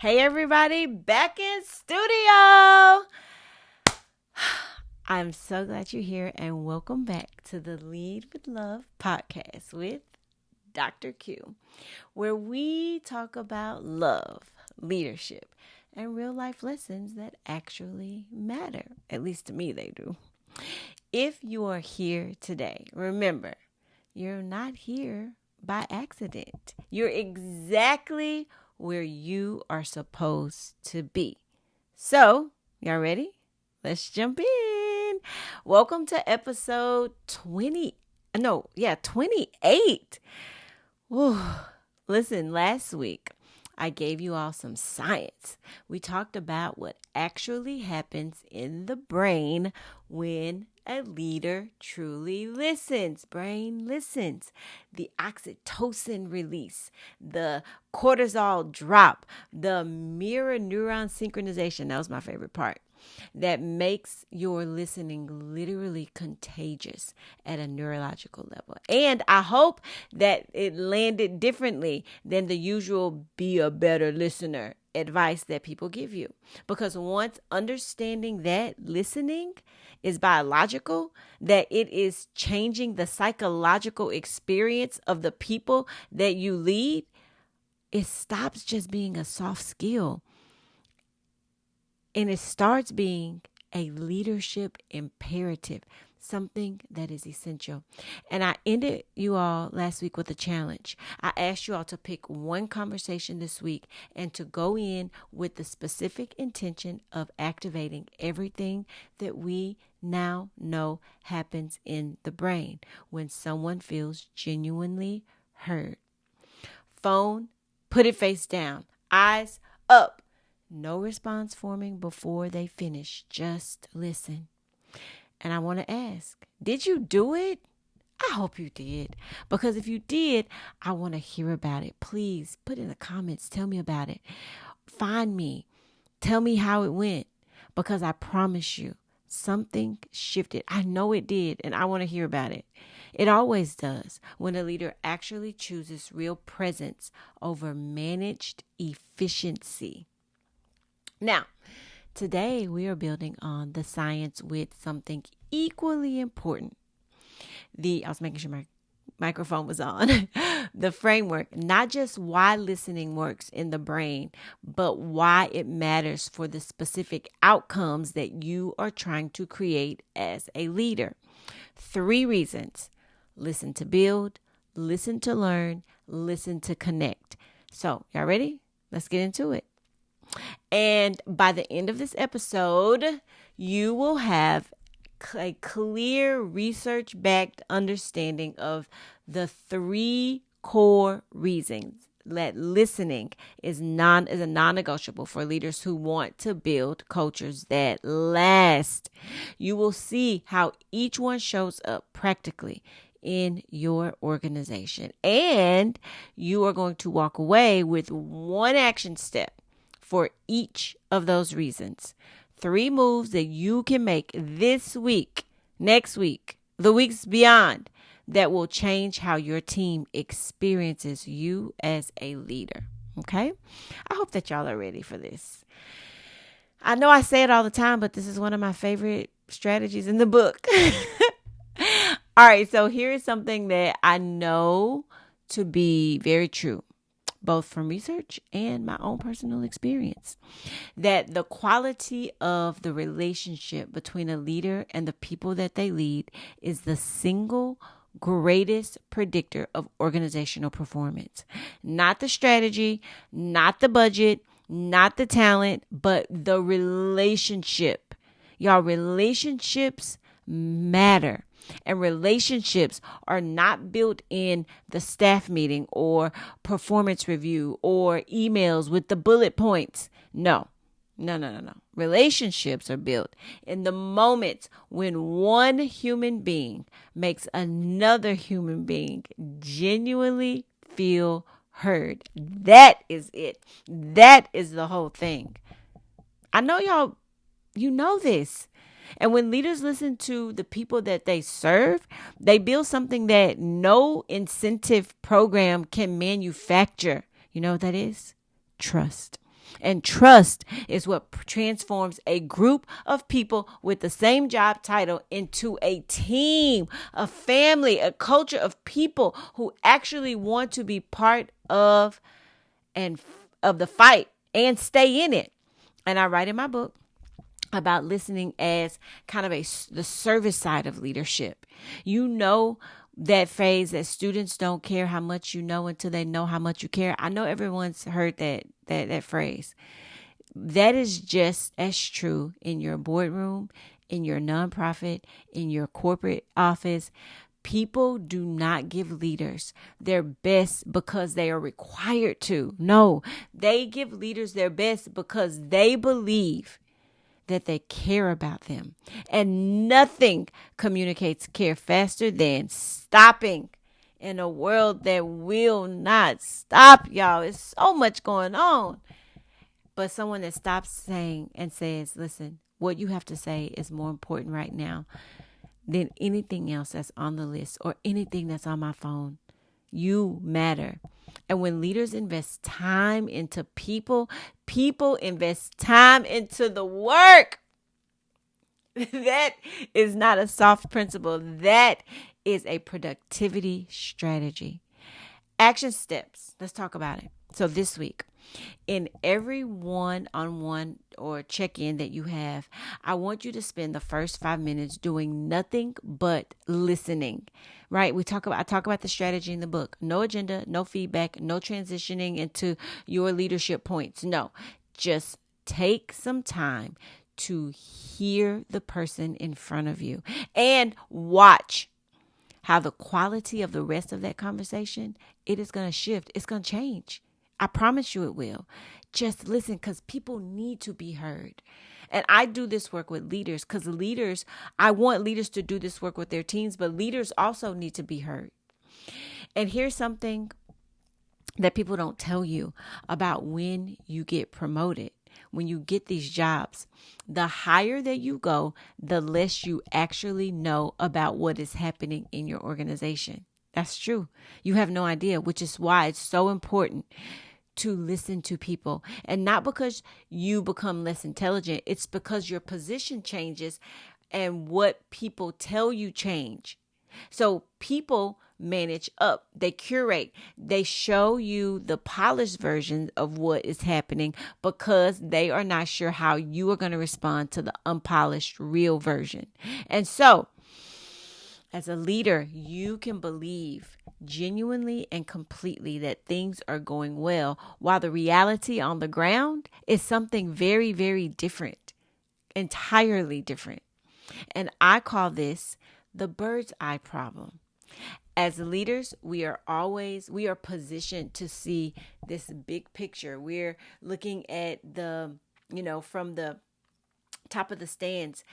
Hey everybody, back in studio. I'm so glad you're here and welcome back to the Lead with Love podcast with Dr. Q, where we talk about love, leadership, and real life lessons that actually matter. At least to me, they do. If you are here today, remember, you're not here by accident. You're exactly where you are supposed to be. So, y'all ready? Let's jump in. Welcome to episode 28. Whew. Listen, last week I gave you all some science. We talked about what actually happens in the brain when a leader truly listens. Brain listens. The oxytocin release, the cortisol drop, the mirror neuron synchronization. That was my favorite part. That makes your listening literally contagious at a neurological level. And I hope that it landed differently than the usual be a better listener advice that people give you. Because once understanding that listening is biological, that it is changing the psychological experience of the people that you lead, it stops just being a soft skill. And it starts being a leadership imperative, something that is essential. And I ended you all last week with a challenge. I asked you all to pick one conversation this week and to go in with the specific intention of activating everything that we now know happens in the brain when someone feels genuinely heard. Phone, put it face down, eyes up. No response forming before they finish. Just listen. And I want to ask, did you do it? I hope you did. Because if you did, I want to hear about it. Please put in the comments. Tell me about it. Find me. Tell me how it went. Because I promise you, something shifted. I know it did. And I want to hear about it. It always does when a leader actually chooses real presence over managed efficiency. Now, today we are building on the science with something equally important. I was making sure my microphone was on. The framework, not just why listening works in the brain, but why it matters for the specific outcomes that you are trying to create as a leader. 3 reasons. Listen to build, listen to learn, listen to connect. So, y'all ready? Let's get into it. And by the end of this episode, you will have a clear research-backed understanding of the 3 core reasons that listening is a non-negotiable for leaders who want to build cultures that last. You will see how each one shows up practically in your organization. And you are going to walk away with one action step for each of those reasons. 3 moves that you can make this week, next week, the weeks beyond, that will change how your team experiences you as a leader. Okay? I hope that y'all are ready for this. I know I say it all the time, but this is one of my favorite strategies in the book. All right, so here is something that I know to be very true, both from research and my own personal experience, that the quality of the relationship between a leader and the people that they lead is the single greatest predictor of organizational performance. Not the strategy, not the budget, not the talent, but the relationship. Y'all, relationships matter. And relationships are not built in the staff meeting or performance review or emails with the bullet points. No. Relationships are built in the moments when one human being makes another human being genuinely feel heard. That is it. That is the whole thing. I know y'all, you know this. And when leaders listen to the people that they serve, they build something that no incentive program can manufacture. You know what that is? Trust. And trust is what transforms a group of people with the same job title into a team, a family, a culture of people who actually want to be part of and of the fight and stay in it. And I write in my book about listening as kind of the service side of leadership. You know that phrase that students don't care how much you know until they know how much you care. I know everyone's heard that phrase. That is just as true in your boardroom, in your nonprofit, in your corporate office. People do not give leaders their best because they are required to. No, they give leaders their best because they believe that they care about them. And nothing communicates care faster than stopping in a world that will not stop, y'all. It's so much going on. But someone that stops saying and says, listen, what you have to say is more important right now than anything else that's on the list or anything that's on my phone. You matter. And when leaders invest time into people, people invest time into the work. That is not a soft principle. That is a productivity strategy. Action steps. Let's talk about it. So this week, in every one-on-one or check-in that you have, I want you to spend the first 5 minutes doing nothing but listening. Right? I talk about the strategy in the book. No agenda, no feedback, no transitioning into your leadership points. No, just take some time to hear the person in front of you and watch how the quality of the rest of that conversation, it is going to shift. It's going to change. I promise you it will. Just listen, because people need to be heard. And I do this work with leaders because I want leaders to do this work with their teams, but leaders also need to be heard. And here's something that people don't tell you about when you get promoted. When you get these jobs, the higher that you go, the less you actually know about what is happening in your organization. That's true. You have no idea, which is why it's so important to listen to people. And not because you become less intelligent, it's because your position changes and what people tell you change. So people manage up, they curate, they show you the polished version of what is happening because they are not sure how you are going to respond to the unpolished real version. And so as a leader, you can believe genuinely and completely that things are going well, while the reality on the ground is something very, very different, entirely different. And I call this the bird's eye problem. As leaders, we are positioned to see this big picture. We're looking at from the top of the stands.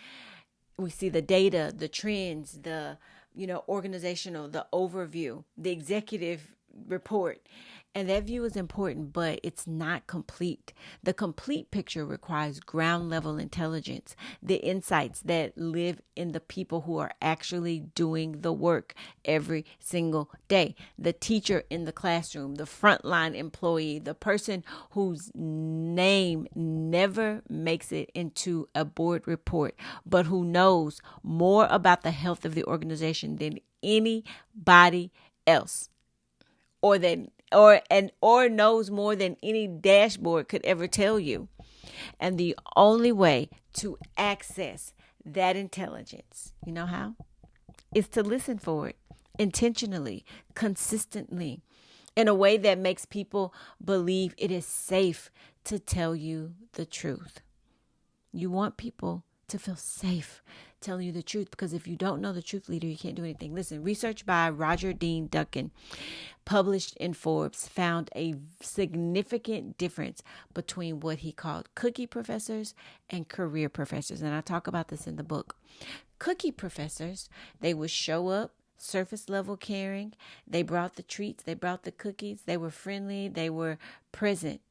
We see the data, the trends, the, organizational, the overview, the executive report. And that view is important, but it's not complete. The complete picture requires ground level intelligence, the insights that live in the people who are actually doing the work every single day. The teacher in the classroom, the frontline employee, the person whose name never makes it into a board report, but who knows more about the health of the organization than anybody else. Or knows more than any dashboard could ever tell you. And the only way to access that intelligence, you know how? Is to listen for it intentionally, consistently, in a way that makes people believe it is safe to tell you the truth. You want people to feel safe telling you the truth, because if you don't know the truth, leader, you can't do anything. Listen, research by Roger Dean Duncan, published in Forbes, found a significant difference between what he called cookie professors and career professors. And I talk about this in the book. Cookie professors, they would show up, surface level caring. They brought the treats, they brought the cookies, they were friendly, they were present.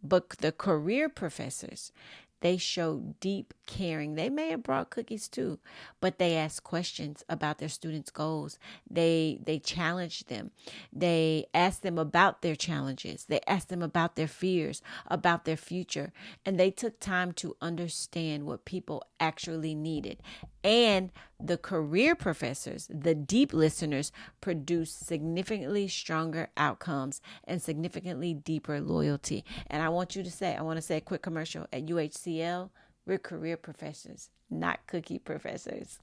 But the career professors, They show deep caring. They may have brought cookies too, but they ask questions about their students' goals. They challenge them. They ask them about their challenges. They ask them about their fears, about their future. And they took time to understand what people actually needed. And the career professors, the deep listeners, produce significantly stronger outcomes and significantly deeper loyalty. And I want to say a quick commercial. At UHCL, we're career professors, not cookie professors.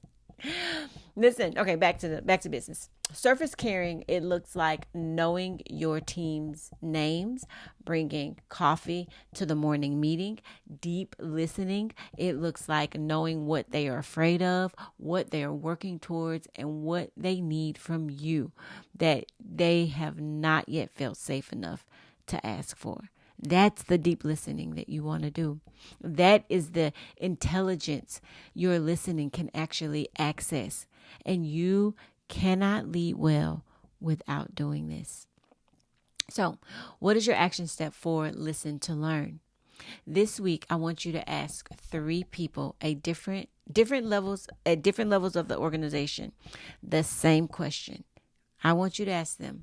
Listen, okay, back to business. Surface caring, it looks like knowing your team's names, bringing coffee to the morning meeting. Deep listening, it looks like knowing what they are afraid of, what they are working towards, and what they need from you that they have not yet felt safe enough to ask for. That's the deep listening that you want to do. That is the intelligence your listening can actually access. And you cannot lead well without doing this. So, what is your action step for Listen to Learn? This week, I want you to ask 3 people at different levels of the organization the same question. I want you to ask them,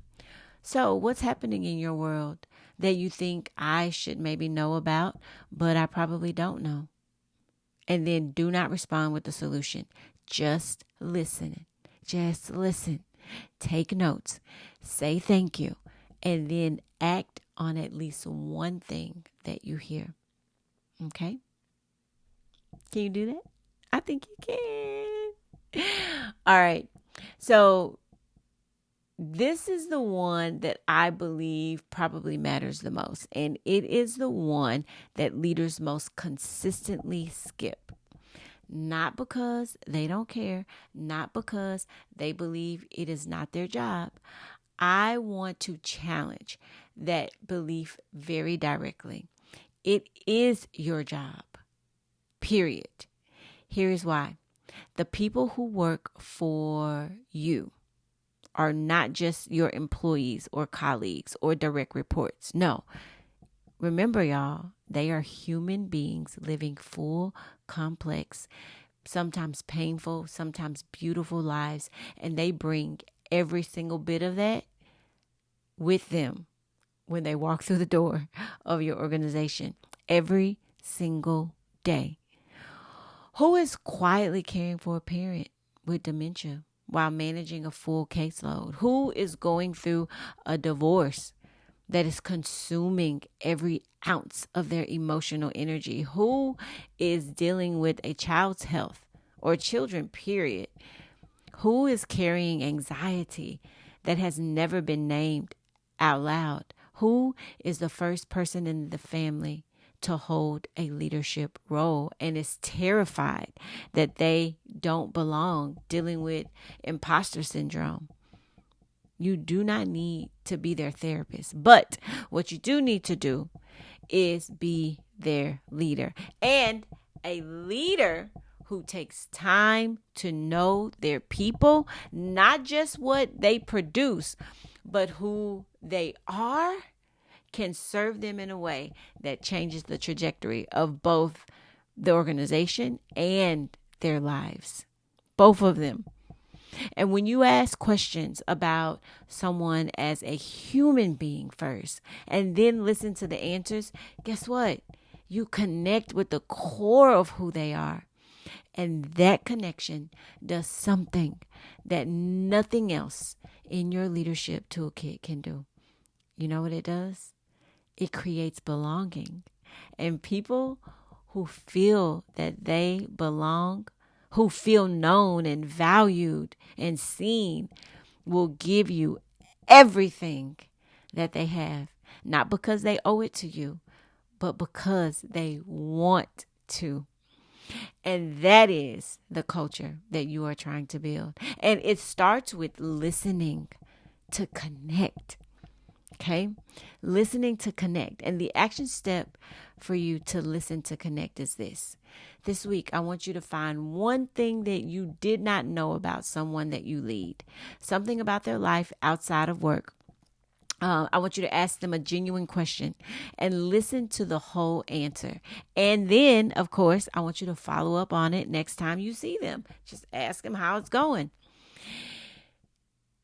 so what's happening in your world that you think I should maybe know about, but I probably don't know? And then do not respond with the solution. Just listen. Just listen. Take notes. Say thank you. And then act on at least one thing that you hear. Okay? Can you do that? I think you can. All right. So this is the one that I believe probably matters the most. And it is the one that leaders most consistently skip. Not because they don't care, not because they believe it is not their job. I want to challenge that belief very directly. It is your job, period. Here is why. The people who work for you are not just your employees or colleagues or direct reports. No. Remember, y'all, they are human beings living full, complex, sometimes painful, sometimes beautiful lives. And they bring every single bit of that with them when they walk through the door of your organization every single day. Who is quietly caring for a parent with dementia while managing a full caseload? Who is going through a divorce that is consuming every ounce of their emotional energy? Who is dealing with a child's health or children, period? Who is carrying anxiety that has never been named out loud? Who is the first person in the family to hold a leadership role and is terrified that they don't belong, dealing with imposter syndrome? You do not need to be their therapist, but what you do need to do is be their leader. And a leader who takes time to know their people, not just what they produce, but who they are, can serve them in a way that changes the trajectory of both the organization and their lives. Both of them. And when you ask questions about someone as a human being first, and then listen to the answers, guess what? You connect with the core of who they are. And that connection does something that nothing else in your leadership toolkit can do. You know what it does? It creates belonging. And people who feel that they belong, who feel known and valued and seen, will give you everything that they have. Not because they owe it to you, but because they want to. And that is the culture that you are trying to build. And it starts with listening to connect. Okay? Listening to connect. And the action step for you to listen to connect is this. This week, I want you to find one thing that you did not know about someone that you lead. Something about their life outside of work I want you to ask them a genuine question and listen to the whole answer. And then, of course, I want you to follow up on it next time you see them. Just ask them how it's going.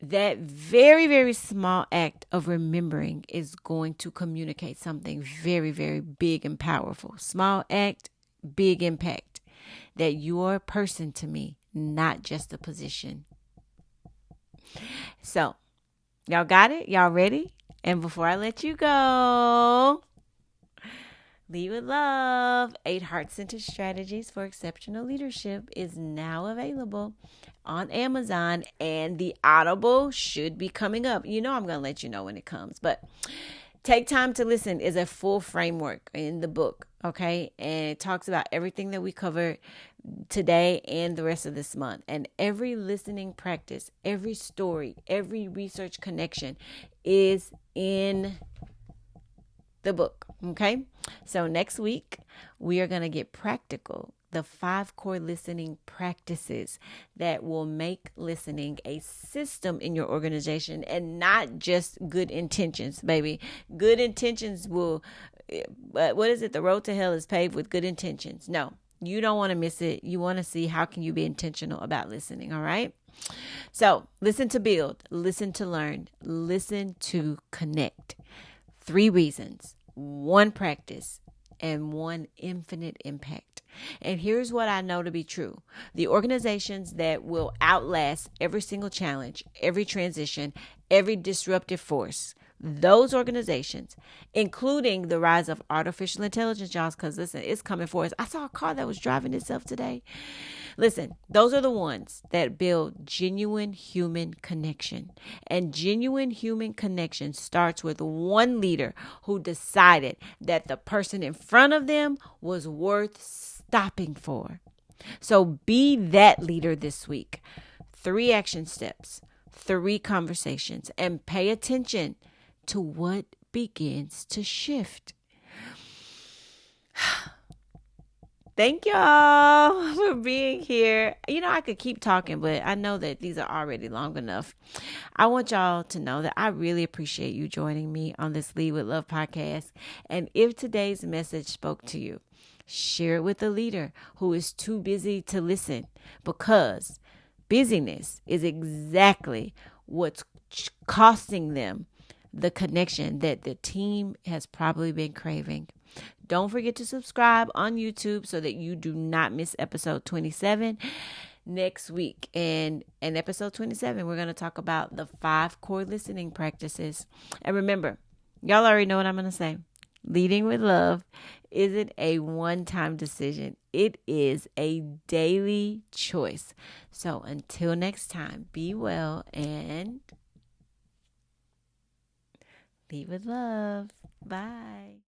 That very, very small act of remembering is going to communicate something very, very big and powerful. Small act, big impact. That you're a person to me, not just a position. So, y'all got it? Y'all ready? And before I let you go, Lead with Love, 8 Heart-Centered Strategies for Exceptional Leadership is now available on Amazon, and the Audible should be coming up. You know I'm going to let you know when it comes, but Take Time to Listen is a full framework in the book, okay? And it talks about everything that we covered today and the rest of this month. And every listening practice, every story, every research connection is in the book, okay? So next week, we are going to get practical. The 5 core listening practices that will make listening a system in your organization and not just good intentions, baby. Good intentions will, what is it? The road to hell is paved with good intentions. No, you don't want to miss it. You want to see how can you be intentional about listening, all right? So listen to build, listen to learn, listen to connect. 3 reasons, 1 practice, and 1 infinite impact. And here's what I know to be true. The organizations that will outlast every single challenge, every transition, every disruptive force, those organizations, including the rise of artificial intelligence, y'all, because listen, it's coming for us. I saw a car that was driving itself today. Listen, those are the ones that build genuine human connection. And genuine human connection starts with one leader who decided that the person in front of them was worth stopping for. So be that leader this week. 3 action steps, 3 conversations, and pay attention to what begins to shift. Thank y'all for being here. You know, I could keep talking, but I know that these are already long enough. I want y'all to know that I really appreciate you joining me on this Lead with Love podcast. And if today's message spoke to you, share it with a leader who is too busy to listen, because busyness is exactly what's costing them the connection that the team has probably been craving. Don't forget to subscribe on YouTube so that you do not miss episode 27 next week. And in episode 27, we're going to talk about the 5 core listening practices. And remember, y'all already know what I'm going to say. Leading with love isn't a one-time decision. It is a daily choice. So until next time, be well and lead with love. Bye.